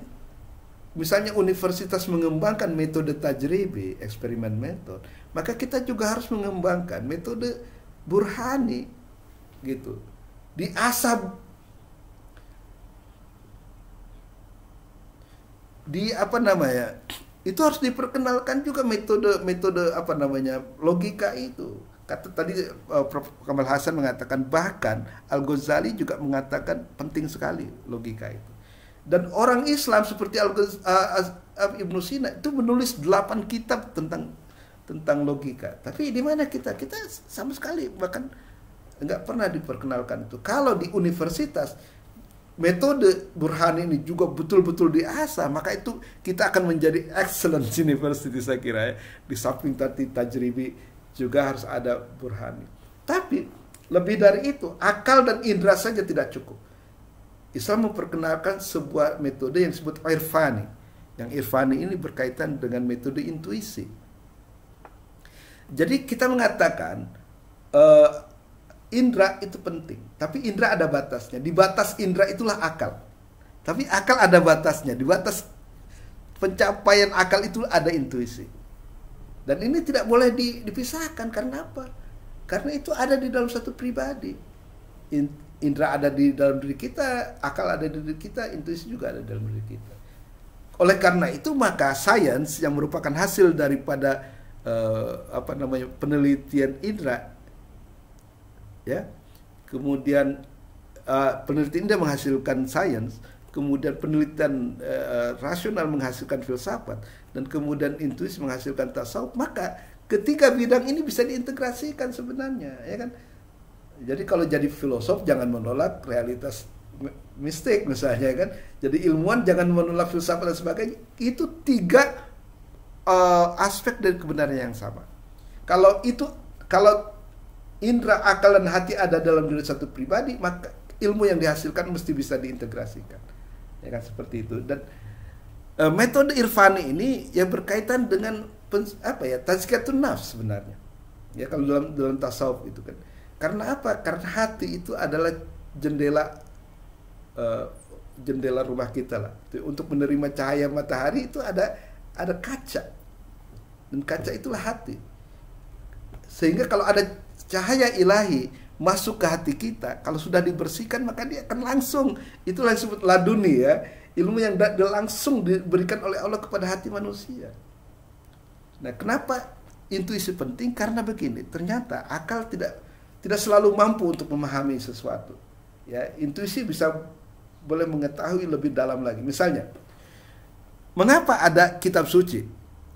misalnya universitas mengembangkan metode tajribi, eksperimen metode, maka kita juga harus mengembangkan metode burhani gitu. Diasah itu harus diperkenalkan juga metode logika itu. Kata tadi Prof. Kamal Hasan mengatakan, bahkan Al-Ghazali juga mengatakan penting sekali logika itu. Dan orang Islam seperti Ibnu Sina itu menulis 8 kitab tentang logika. Tapi di mana kita sama sekali bahkan nggak pernah diperkenalkan itu. Kalau di universitas metode burhani ini juga betul-betul diasah, maka itu kita akan menjadi excellent university saya kira ya. Di samping tadi tajribi juga harus ada burhani. Tapi lebih dari itu, akal dan indera saja tidak cukup. Islam memperkenalkan sebuah metode yang disebut irfani. Yang irfani ini berkaitan dengan metode intuisi. Jadi kita mengatakan indra itu penting, tapi indra ada batasnya. Di batas indra itulah akal. Tapi akal ada batasnya. Di batas pencapaian akal itu ada intuisi. Dan ini tidak boleh dipisahkan. Karena apa? Karena itu ada di dalam satu pribadi. Indra ada di dalam diri kita, akal ada di diri kita, intuisi juga ada di dalam diri kita. Oleh karena itu maka sains yang merupakan hasil daripada penelitian indra, ya, kemudian penelitian indra menghasilkan sains, kemudian penelitian rasional menghasilkan filsafat, dan kemudian intuisi menghasilkan tasawuf, maka ketiga bidang ini bisa diintegrasikan sebenarnya, ya kan? Jadi kalau jadi filosof jangan menolak realitas mistik misalnya, kan? Jadi ilmuwan jangan menolak filsafat dan sebagainya. Itu tiga aspek dari kebenaran yang sama. Kalau indra, akal, dan hati ada dalam diri satu pribadi, maka ilmu yang dihasilkan mesti bisa diintegrasikan. Ya kan, seperti itu. Dan metode irfani ini yang berkaitan dengan tazkiyatun nafs sebenarnya. Ya, kalau dalam tasawuf itu kan. Karena apa? Karena hati itu adalah jendela rumah kita lah. Untuk menerima cahaya matahari itu ada kaca. Dan kaca itulah hati. Sehingga kalau ada cahaya ilahi masuk ke hati kita, kalau sudah dibersihkan maka dia akan langsung, itulah yang disebut laduni ya, ilmu yang langsung diberikan oleh Allah kepada hati manusia. Nah, kenapa intuisi penting? Karena begini, ternyata akal tidak selalu mampu untuk memahami sesuatu. Ya, intuisi boleh mengetahui lebih dalam lagi. Misalnya, mengapa ada kitab suci?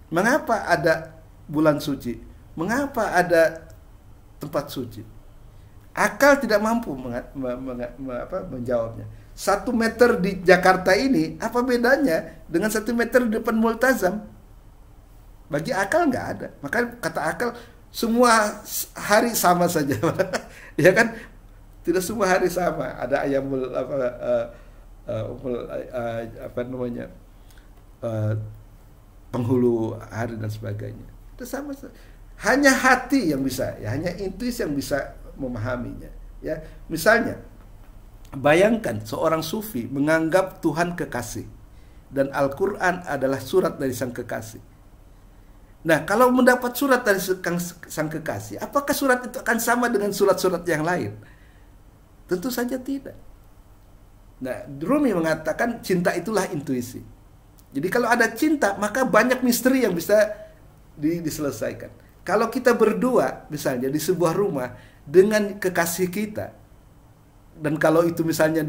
Mengapa ada bulan suci? Mengapa ada tempat suci? Akal tidak mampu menjawabnya. 1 meter di Jakarta ini, apa bedanya dengan 1 meter di depan Multazam? Bagi akal nggak ada. Maka kata akal, semua hari sama saja. Ya kan? Tidak semua hari sama. Ada ayamul penghulu hari dan sebagainya. Itu sama. Hanya hati yang bisa, ya, hanya intuisi yang bisa memahaminya. Ya, misalnya, bayangkan seorang sufi menganggap Tuhan kekasih dan Al-Quran adalah surat dari sang kekasih. Nah, kalau mendapat surat dari sang kekasih, apakah surat itu akan sama dengan surat-surat yang lain? Tentu saja tidak. Nah, Rumi mengatakan cinta itulah intuisi. Jadi kalau ada cinta, maka banyak misteri yang bisa diselesaikan. Kalau kita berdua, misalnya di sebuah rumah dengan kekasih kita, dan kalau itu misalnya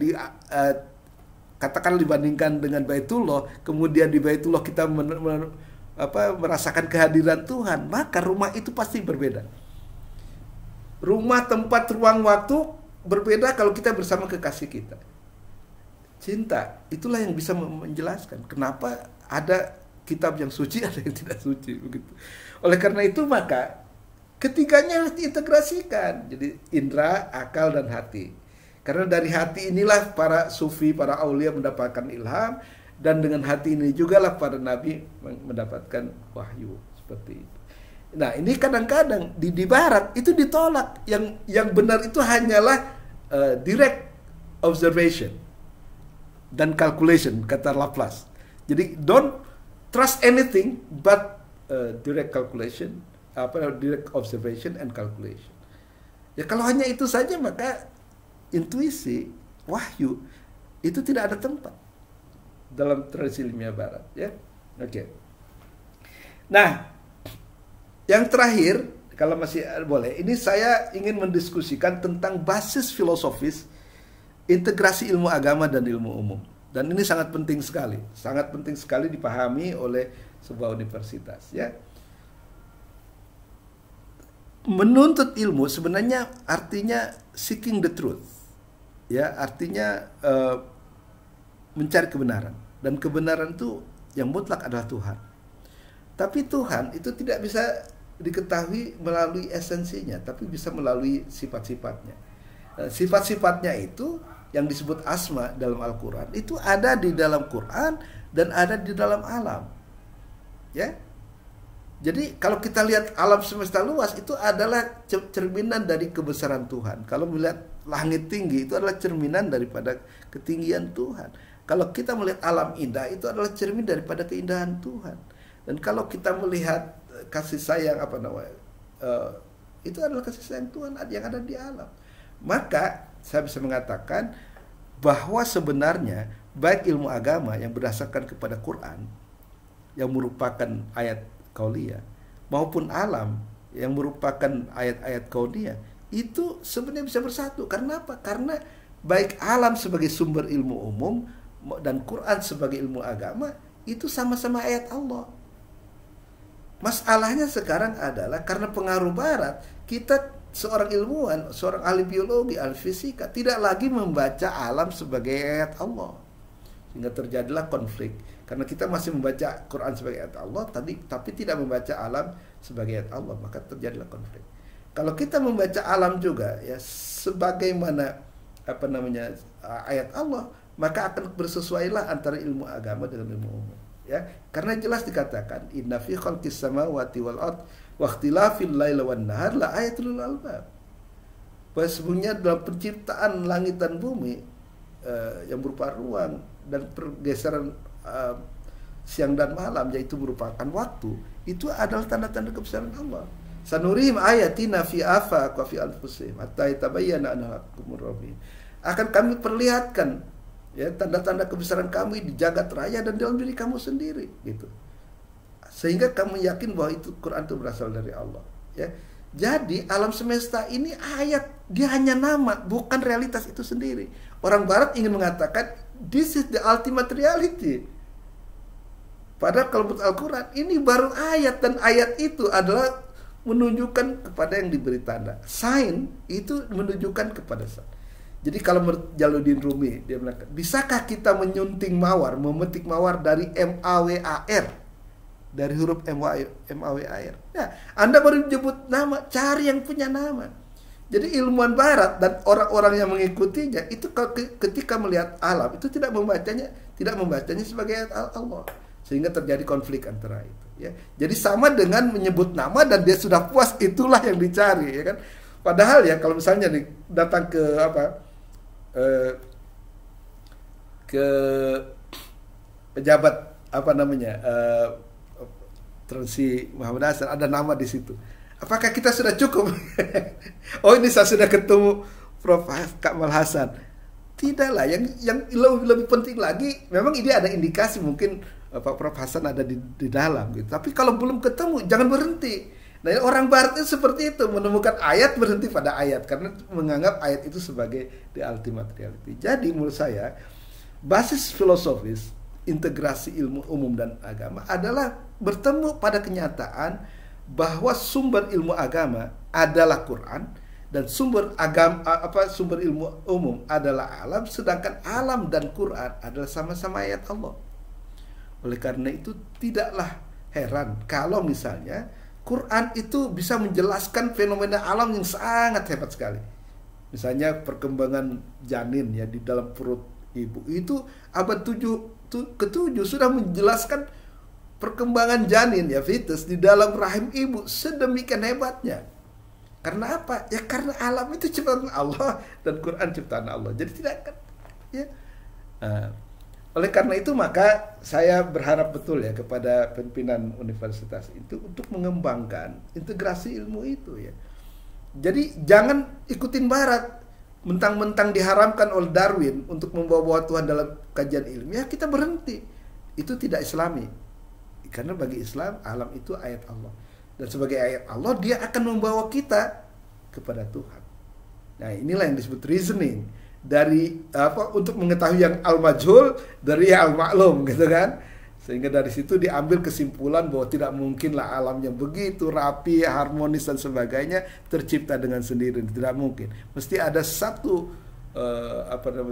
katakan dibandingkan dengan Baitullah, kemudian di Baitullah kita merasakan kehadiran Tuhan, maka rumah itu pasti berbeda. Rumah, tempat, ruang, waktu berbeda kalau kita bersama kekasih kita. Cinta, itulah yang bisa menjelaskan kenapa ada kitab yang suci, ada yang tidak suci, begitu. Oleh karena itu maka ketiganya harus diintegrasikan. Jadi indera, akal, dan hati. Karena dari hati inilah para sufi, para aulia mendapatkan ilham, dan dengan hati ini juga lah para nabi mendapatkan wahyu seperti itu. Nah, ini kadang-kadang di barat itu ditolak. Yang benar itu hanyalah direct observation dan calculation, kata Laplace. Jadi don't trust anything but direct calculation, direct observation and calculation. Ya kalau hanya itu saja maka intuisi, wahyu itu tidak ada tempat dalam tradisi ilmiah barat, ya. Oke. Nah, yang terakhir kalau masih boleh, ini saya ingin mendiskusikan tentang basis filosofis integrasi ilmu agama dan ilmu umum. Dan ini sangat penting sekali dipahami oleh sebuah universitas, ya. Menuntut ilmu sebenarnya artinya seeking the truth. Ya, artinya mencari kebenaran, dan kebenaran itu yang mutlak adalah Tuhan. Tapi Tuhan itu tidak bisa diketahui melalui esensinya, tapi bisa melalui sifat-sifatnya. Sifat-sifatnya itu yang disebut asma dalam Al-Quran itu ada di dalam Quran dan ada di dalam alam, ya. Jadi kalau kita lihat alam semesta luas itu adalah cerminan dari kebesaran Tuhan. Kalau melihat langit tinggi itu adalah cerminan daripada ketinggian Tuhan. Kalau kita melihat alam indah itu adalah cermin daripada keindahan Tuhan. Dan kalau kita melihat kasih sayang itu adalah kasih sayang Tuhan yang ada di alam. Maka saya bisa mengatakan bahwa sebenarnya baik ilmu agama yang berdasarkan kepada Quran yang merupakan ayat kauliyah maupun alam yang merupakan ayat-ayat kauniyah itu sebenarnya bisa bersatu. Karena apa? Karena baik alam sebagai sumber ilmu umum dan Quran sebagai ilmu agama itu sama-sama ayat Allah. Masalahnya sekarang adalah karena pengaruh barat, kita seorang ilmuwan, seorang ahli biologi, ahli fisika tidak lagi membaca alam sebagai ayat Allah. Sehingga terjadilah konflik. Karena kita masih membaca Quran sebagai ayat Allah, tapi tidak membaca alam sebagai ayat Allah, maka terjadilah konflik. Kalau kita membaca alam juga, ya sebagaimana ayat Allah, maka akan bersesuailah antara ilmu agama dengan ilmu umum. Ya, karena jelas dikatakan inna fi khalqis samawati wal ard wa ikhtilafil laili wan nahar la ayatul lil albab. Bahwa sebenarnya dalam penciptaan langit dan bumi yang berupa ruang dan pergeseran siang dan malam, yaitu merupakan waktu, itu adalah tanda-tanda kebesaran Allah. Sanurihim ayatina fi afaq wa fi anfusihim hatta yatabayyana annahu haqqur rabbih. Akan kami perlihatkan ya tanda-tanda kebesaran kami di jagat raya dan dalam diri kamu sendiri, gitu. Sehingga kamu yakin bahwa itu Quran itu berasal dari Allah, ya. Jadi alam semesta ini ayat, dia hanya nama, bukan realitas itu sendiri. Orang barat ingin mengatakan this is the ultimate reality. Padahal kalau menurut Al-Quran ini baru ayat, dan ayat itu adalah menunjukkan kepada yang diberi tanda. Sign itu menunjukkan kepada sign. Jadi kalau menurut Jalaluddin Rumi, dia bilang, bisakah kita menyunting mawar, memetik mawar dari M-A-W-A-R, dari huruf M-A-W-A-R? Ya, Anda baru menyebut nama, cari yang punya nama. Jadi ilmuwan barat dan orang-orang yang mengikutinya itu ketika melihat alam itu tidak membacanya sebagai ayat Allah, sehingga terjadi konflik antara itu, ya. Jadi sama dengan menyebut nama dan dia sudah puas, itulah yang dicari, ya kan. Padahal ya kalau misalnya nih datang ke ke pejabat Transi Muhammad Hasan, ada nama di situ. Apakah kita sudah cukup? Oh, ini saya sudah ketemu Prof. Kamal Hasan. Tidaklah, yang lebih penting lagi, memang ini ada indikasi mungkin Pak Prof. Hasan ada di dalam, gitu. Tapi kalau belum ketemu, jangan berhenti. Nah, orang barat itu seperti itu, menemukan ayat berhenti pada ayat karena menganggap ayat itu sebagai the ultimate reality. Jadi menurut saya basis filosofis integrasi ilmu umum dan agama adalah bertemu pada kenyataan bahwa sumber ilmu agama adalah Quran dan sumber ilmu umum adalah alam, sedangkan alam dan Quran adalah sama-sama ayat Allah. Oleh karena itu tidaklah heran kalau misalnya Quran itu bisa menjelaskan fenomena alam yang sangat hebat sekali. Misalnya perkembangan janin ya di dalam perut ibu, itu abad ke-7 sudah menjelaskan perkembangan janin ya, fetus di dalam rahim ibu sedemikian hebatnya. Karena apa? Ya karena alam itu ciptaan Allah dan Quran ciptaan Allah. Jadi tidak kan ya. Oleh karena itu maka saya berharap betul ya kepada pimpinan universitas itu untuk mengembangkan integrasi ilmu itu ya. Jadi jangan ikutin barat, mentang-mentang diharamkan oleh Darwin untuk membawa Tuhan dalam kajian ilmiah, kita berhenti. Itu tidak Islami. Karena bagi Islam alam itu ayat Allah. Dan sebagai ayat Allah dia akan membawa kita kepada Tuhan. Nah, inilah yang disebut reasoning. Dari untuk mengetahui yang al-majhul dari yang al-maklum gitu kan. Sehingga dari situ diambil kesimpulan bahwa tidak mungkinlah alam yang begitu rapi, harmonis dan sebagainya tercipta dengan sendiri, tidak mungkin. Mesti ada satu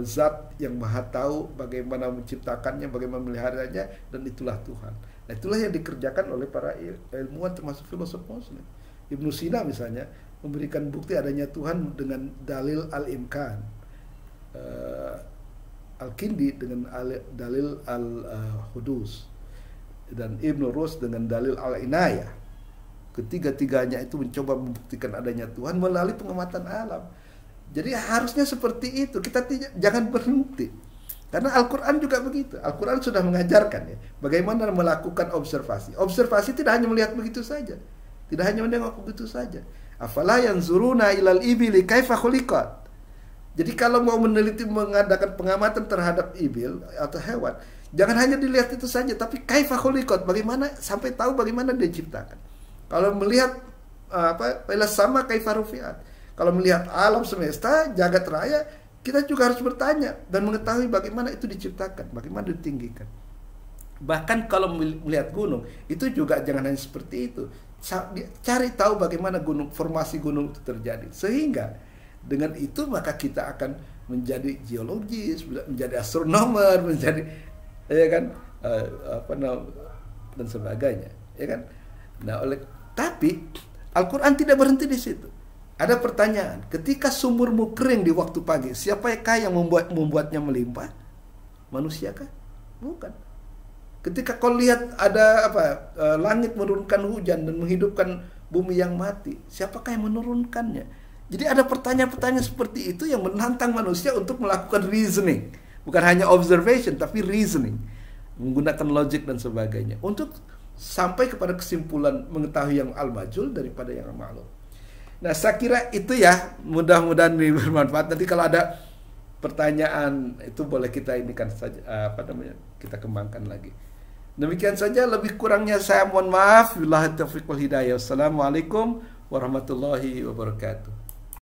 zat yang maha tahu bagaimana menciptakannya, bagaimana memeliharanya, dan itulah Tuhan. Nah, itulah yang dikerjakan oleh para ilmuwan termasuk filosof Muslim. Ibnu Sina misalnya memberikan bukti adanya Tuhan dengan dalil al-imkan. Al-Kindi dengan dalil al-hudus, dan Ibnu Rus dengan dalil al-inayah. Ketiga-tiganya itu mencoba membuktikan adanya Tuhan melalui pengamatan alam. Jadi harusnya seperti itu. Kita jangan berhenti. Karena Al-Quran juga begitu. Al-Quran sudah mengajarkan ya bagaimana melakukan observasi. Observasi tidak hanya melihat begitu saja, tidak hanya menengok begitu saja. Afala yanzuruna ilal ibili kaifa khuliqat. Jadi kalau mau meneliti, mengadakan pengamatan terhadap ibil atau hewan, jangan hanya dilihat itu saja, tapi kaifa khuliqat, bagaimana sampai tahu bagaimana dia ciptakan. Kalau melihat ila sama kaifa rufiat. Kalau melihat alam semesta, jagat raya, kita juga harus bertanya dan mengetahui bagaimana itu diciptakan, bagaimana ditinggikan. Bahkan kalau melihat gunung, itu juga jangan hanya seperti itu. Cari tahu bagaimana formasi gunung itu terjadi. Sehingga dengan itu maka kita akan menjadi geologis, menjadi astronomer, menjadi ya kan dan sebagainya, ya kan. Nah, tapi Al-Qur'an tidak berhenti di situ. Ada pertanyaan, ketika sumurmu kering di waktu pagi, siapakah yang membuatnya melimpah? Manusiakah? Bukan. Ketika kau lihat ada langit menurunkan hujan dan menghidupkan bumi yang mati, siapakah yang menurunkannya? Jadi ada pertanyaan-pertanyaan seperti itu yang menantang manusia untuk melakukan reasoning. Bukan hanya observation, tapi reasoning. Menggunakan logic dan sebagainya. Untuk sampai kepada kesimpulan mengetahui yang al-majhul daripada yang al-ma'lum. Nah, saya kira itu ya, mudah-mudahan bermanfaat. Nanti kalau ada pertanyaan itu boleh kita inikan saja, kita kembangkan lagi. Demikian saja, lebih kurangnya saya mohon maaf. Billahi taufiq wal hidayah. Wassalamualaikum warahmatullahi wabarakatuh.